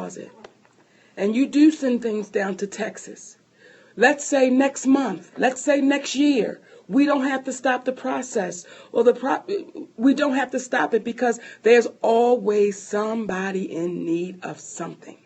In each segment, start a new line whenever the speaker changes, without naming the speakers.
closet and you do send things down to Texas, let's say next month, let's say next year, we don't have to stop the process or we don't have to stop it because there's always somebody in need of something.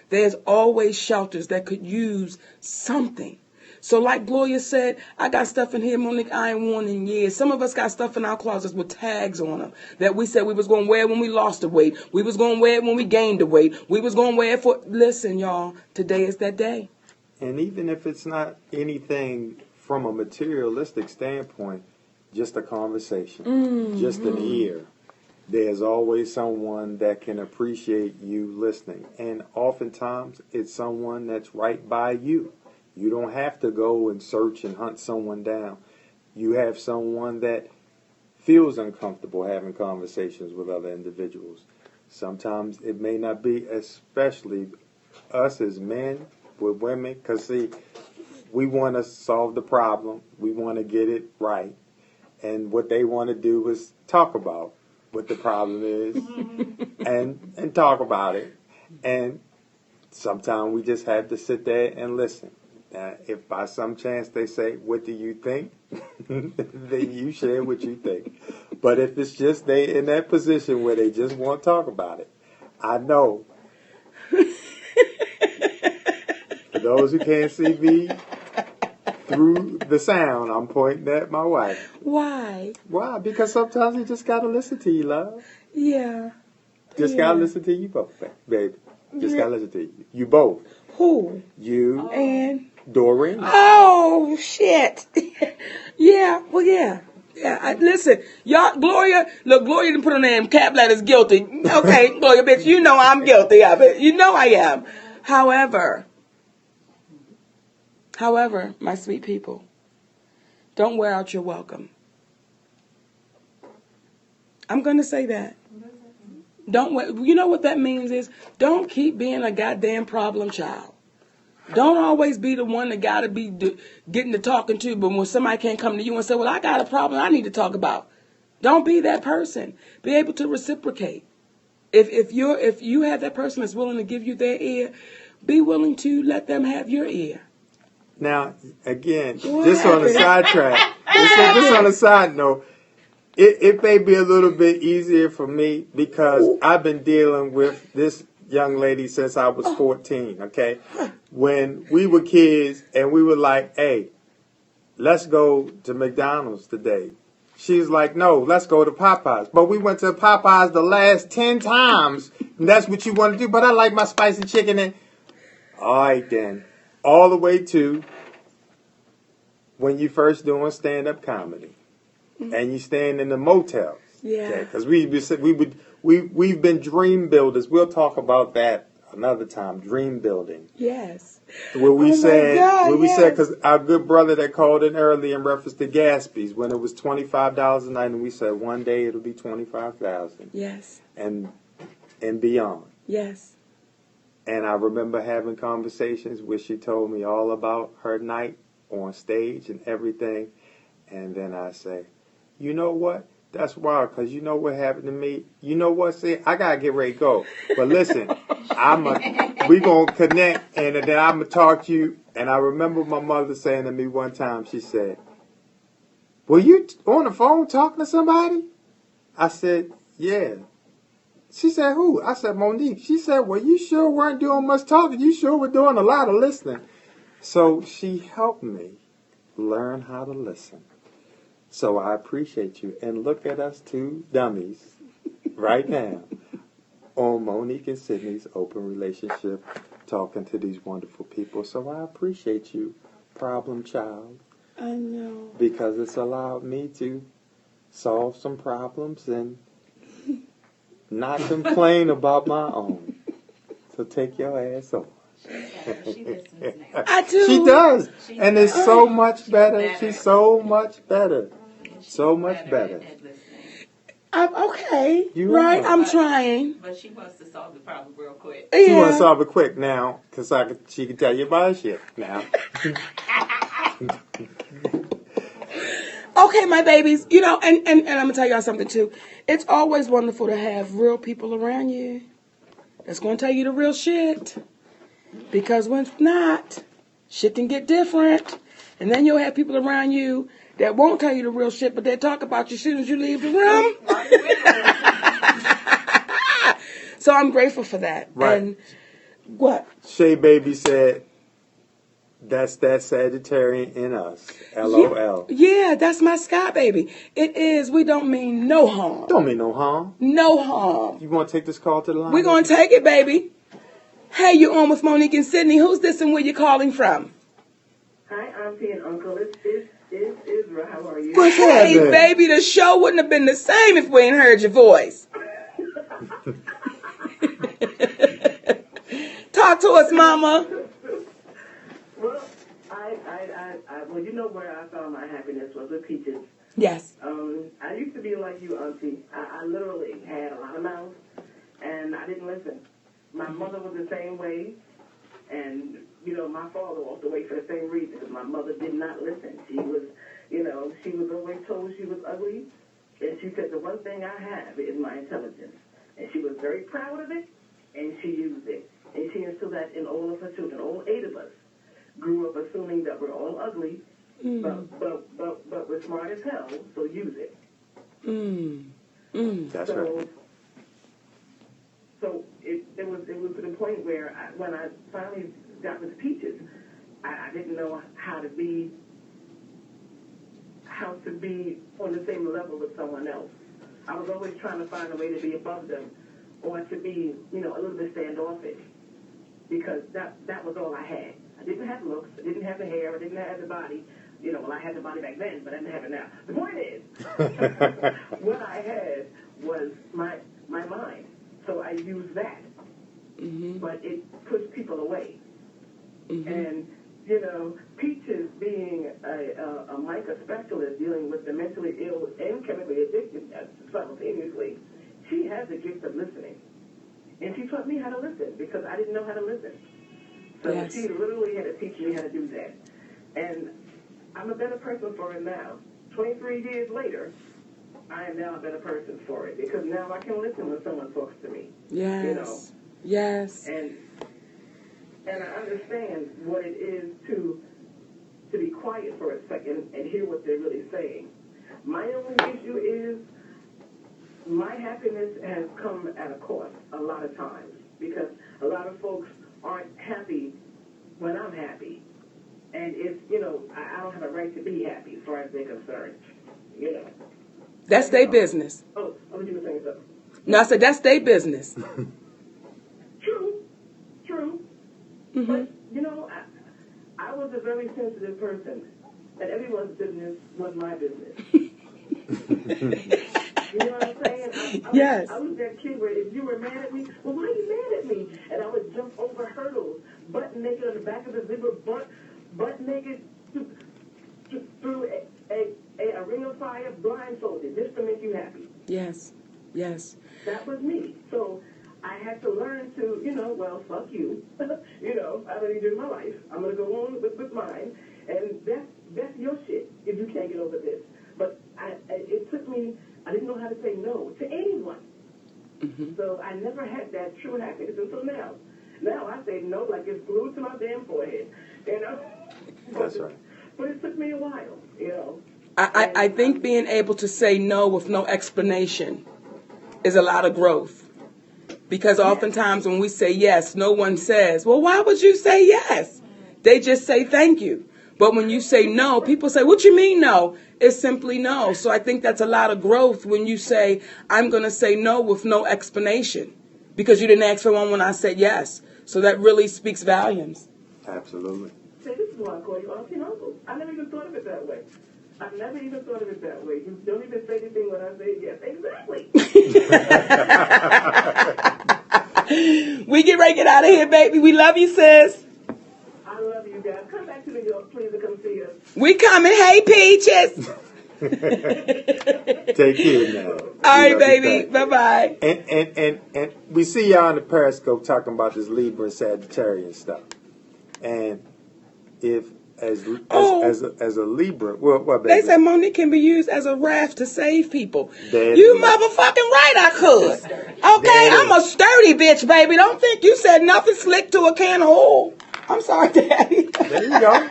There's always shelters that could use something. So like Gloria said, I got stuff in here, Monique, I ain't worn in years. Some of us got stuff in our closets with tags on them that we said we was going to wear when we lost the weight. We was going to wear it when we gained the weight. We was going to wear it for... Listen, y'all, today is that day.
And even if it's not anything from a materialistic standpoint, just a conversation, just an ear. There's always someone that can appreciate you listening. And oftentimes, it's someone that's right by you. You don't have to go and search and hunt someone down. You have someone that feels uncomfortable having conversations with other individuals. Sometimes it may not be, especially us as men with women, because see, we want to solve the problem. We want to get it right. And what they want to do is talk about what the problem is and talk about it. And sometimes we just have to sit there and listen. If by some chance they say, what do you think? Then you share what you think. But if it's just they in that position where they just won't talk about it, I know. For those who can't see me through the sound, I'm pointing at my wife.
Why?
Why? Because sometimes you just got to listen to you, love.
Yeah.
Just got to listen to you both, baby. Just got to listen to you. You both.
Who?
You.
And?
Doreen.
Oh, shit. Yeah, well, yeah. Yeah, listen, y'all, Gloria didn't put her name, cap letters, guilty. Okay, Gloria, bitch, you know I'm guilty of it. You know I am. However, my sweet people, don't wear out your welcome. I'm going to say that. You know what that means is, don't keep being a goddamn problem child. Don't always be the one that got to be getting to talking to, but when somebody can't come to you and say, well, I got a problem I need to talk about. Don't be that person. Be able to reciprocate. If you have that person that's willing to give you their ear, be willing to let them have your ear.
Now, again, just on a sidetrack, just on a side note, it may be a little bit easier for me because I've been dealing with this young lady since I was 14, okay? When we were kids and we were like, hey, let's go to McDonald's today. She's like, no, let's go to Popeyes. But we went to Popeyes the last 10 times. And that's what you want to do. But I like my spicy chicken. And all right, then. All the way to when you first doing stand-up comedy. And you staying in the motels.
Yeah.
Because we've been dream builders. We'll talk about that another time. Dream building.
Yes.
Where we said, because our good brother that called in early in reference to Gatsby's, when it was $25 a night, and we said one day it'll be $25,000.
Yes.
And beyond.
Yes.
And I remember having conversations where she told me all about her night on stage and everything. And then I say, you know what? That's wild, because you know what happened to me? You know what? See, I got to get ready to go. But listen, we going to connect, and then I'm going to talk to you. And I remember my mother saying to me one time, she said, were you on the phone talking to somebody? I said, yeah. She said, who? I said, Monique. She said, well, you sure weren't doing much talking. You sure were doing a lot of listening. So she helped me learn how to listen. So I appreciate you. And look at us two dummies right now on Monique and Sydney's Open Relationship, talking to these wonderful people. So I appreciate you, problem child.
I know.
Because it's allowed me to solve some problems and not complain about my own. So take your ass on.
She listens now.
I do.
She does. And it's so much better. She's so much better. So much better.
I'm okay. Right? I'm trying.
But she wants to solve the problem real quick.
Yeah.
She wants to solve it quick now, because she can tell you about shit now.
Okay, my babies. You know, and I'm going to tell y'all something, too. It's always wonderful to have real people around you. that's going to tell you the real shit. Because when it's not, shit can get different. And then you'll have people around you that won't tell you the real shit, but they talk about you as soon as you leave the room. So I'm grateful for that.
Right.
And what?
Shay Baby said, that's that Sagittarian in us. LOL.
Yeah, that's my Sky baby. It is. We don't mean no harm.
Don't mean no harm.
No harm.
You want to take this call to the line?
We're going to take it, baby. Hey, you're on with Monique and Sydney. Who's this and where you calling from?
Hi, Auntie and Uncle. It's Israel. How are you?
What's
Hey,
happening?
baby, the show wouldn't have been the same if we ain't heard your voice. Talk to us, Mama.
Well, well, you know where I found my happiness was with Peaches.
Yes.
I used to be like you, Auntie. I literally had a lot of mouths, and I didn't listen. My mother was the same way, and, you know, my father walked away for the same reason, because my mother did not listen. She was, you know, she was always told she was ugly, and she said, the one thing I have is my intelligence. And she was very proud of it, and she used it. And she instilled that in all of her children. All 8 of us grew up assuming that we're all ugly, but we're smart as hell, so use it.
That's right.
So it was to the point where when I finally got with Peaches, I didn't know how to be on the same level with someone else. I was always trying to find a way to be above them, or to be, you know, a little bit standoffish, because that was all I had. I didn't have looks, I didn't have the hair, I didn't have the body. You know, well, I had the body back then, but I didn't have it now. The point is, what I had was my mind. So I used that. But it pushed people away. And, you know, Peaches being a MICA specialist dealing with the mentally ill and chemically addicted simultaneously, she has the gift of listening. And she taught me how to listen because I didn't know how to listen. So she literally had to teach me how to do that. And I'm a better person for it now. 23 years later, I am now a better person for it because now I can listen when someone talks to me.
Yes.
You know?
Yes.
And I understand what it is to be quiet for a second and hear what they're really saying. My only issue is my happiness has come at a cost a lot of times because a lot of folks aren't happy when I'm happy. And it's, you know, I don't have a right to be happy as far as they're concerned, you know.
That's their business.
Oh, you were saying something.
No, I said that's their business.
True. But, you know, I was a very sensitive person, and everyone's business was my business. You know what I'm saying?
Yes.
I was that kid where if you were mad at me, well, why are you mad at me? And I would jump over hurdles, butt naked on the back of the zebra, butt naked through a ring of fire, blindfolded, just to make you happy.
Yes. Yes.
That was me. So I had to learn to, you know, well, fuck you. You know, I don't need you in my life. I'm going to go on with mine. And that's your shit if you can't get over this. But it took me, I didn't know how to say no to anyone. So I never had that true happiness until now. Now I say no like it's glued to my damn forehead, you know.
That's right.
But it took me a while, you know.
I think being able to say no with no explanation is a lot of growth. Because oftentimes when we say yes, no one says, well, why would you say yes? They just say thank you. But when you say no, people say, what you mean no? It's simply no. So I think that's a lot of growth when you say, I'm going to say no with no explanation. Because you didn't ask for one when I said yes. So that really speaks volumes.
Absolutely.
Say, this is why I call you Auntie and Uncle. I never even thought of it that way. I've never even thought of it that way. You don't even say anything when I say yes. Exactly.
We get ready to get out of here, baby. We love you, sis.
I love you guys. Come back to New York, please, and come see us.
We coming. Hey, Peaches.
Take care now.
All right, baby. Bye-bye.
And we see y'all on the Periscope talking about this Libra and Sagittarius stuff. And if as a Libra. What, baby?
They said Monique can be used as a raft to save people.
Daddy.
You motherfucking right, I could. Okay,
Daddy.
I'm a sturdy bitch, baby. Don't think you said nothing slick to a can of oil. I'm sorry, Daddy.
There you go.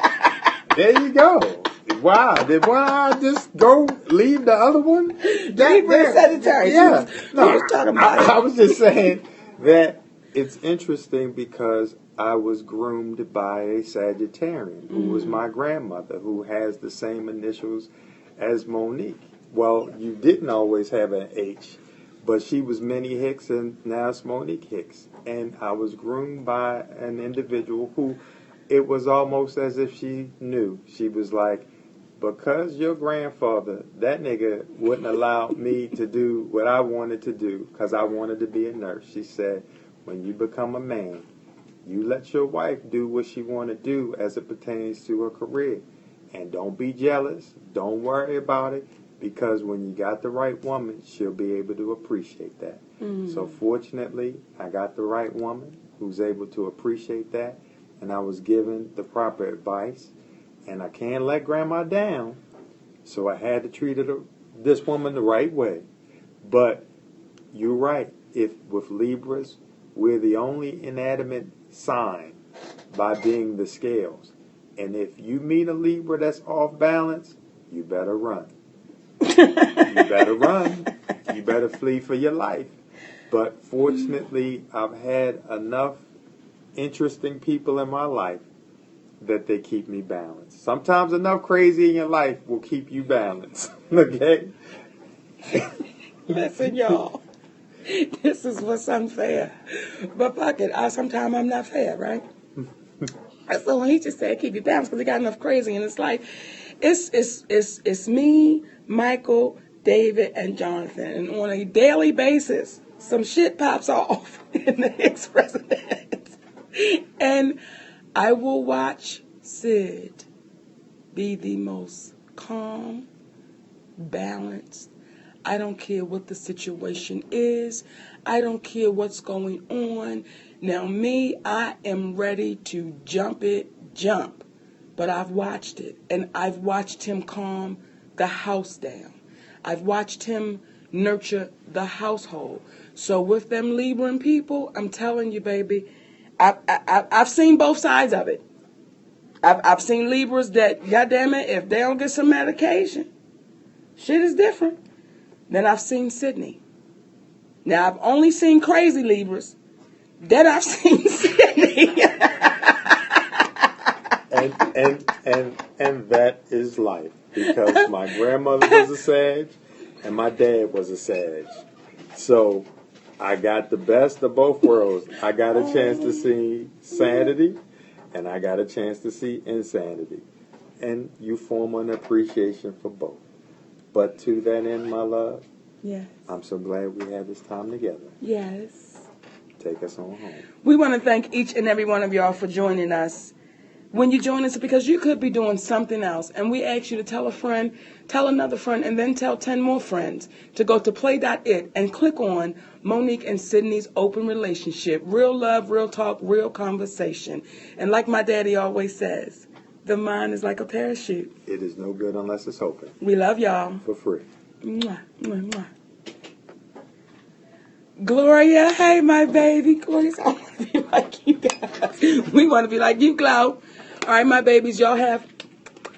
There you go. Wow. Did one eye just go leave the other one?
Libra Sagittarius.
Yeah.
No, was talking about
I was just saying that it's interesting because I was groomed by a Sagittarian who was my grandmother, who has the same initials as Monique. Well, you didn't always have an H, but she was Minnie Hicks and now it's Monique Hicks. And I was groomed by an individual who it was almost as if she knew. She was like, because your grandfather, that nigga wouldn't allow me to do what I wanted to do because I wanted to be a nurse. She said, when you become a man, you let your wife do what she want to do as it pertains to her career. And don't be jealous. Don't worry about it. Because when you got the right woman, she'll be able to appreciate that. So fortunately, I got the right woman who's able to appreciate that. And I was given the proper advice. And I can't let grandma down. So I had to treat this woman the right way. But you're right. If with Libras, we're the only inanimate sign by being the scales. And if you meet a Libra that's off balance, you better run. You better run. You better flee for your life. But fortunately, I've had enough interesting people in my life that they keep me balanced. Sometimes enough crazy in your life will keep you balanced. Okay?
Listen, y'all. This is what's unfair. But fuck it. Sometimes I'm not fair, right? So when he just said keep you balanced because he got enough crazy in his life, it's me, Michael, David, and Jonathan. And on a daily basis, some shit pops off in the ex-president. And I will watch Sid be the most calm, balanced. I don't care what the situation is. I don't care what's going on. Now me, I am ready to jump. But I've watched it. And I've watched him calm the house down. I've watched him nurture the household. So with them Libran people, I'm telling you, baby, I've seen both sides of it. I've seen Libras that, goddamn it, if they don't get some medication, shit is different. Then I've seen Sydney. Now I've only seen crazy Libras. Then I've seen Sydney.
and that is life. Because my grandmother was a Sag and my dad was a Sag. So I got the best of both worlds. I got a chance to see sanity and I got a chance to see insanity. And you form an appreciation for both. But to that end, my love,
yes,
I'm so glad we had this time together.
Yes.
Take us on home.
We want to thank each and every one of y'all for joining us. When you join us, because you could be doing something else. And we ask you to tell a friend, tell another friend, and then tell 10 more friends to go to play.it and click on Monique and Sydney's open relationship. Real love, real talk, real conversation. And like my daddy always says, the mind is like a parachute.
It is no good unless it's open.
We love y'all.
For free.
Mwah, mwah, mwah. Gloria, hey, my baby. Gloria, I want to be like you guys. We want to be like you, Glow. All right, my babies, y'all have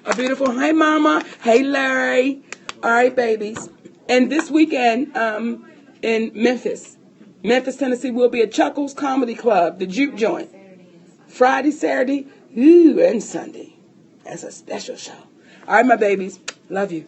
a beautiful, hey, Mama. Hey, Larry. All right, babies. And this weekend in Memphis, Tennessee, we'll be at Chuckles Comedy Club, the Juke Joint. Friday, Saturday, and Sunday. That's a special show. All right, my babies. Love you.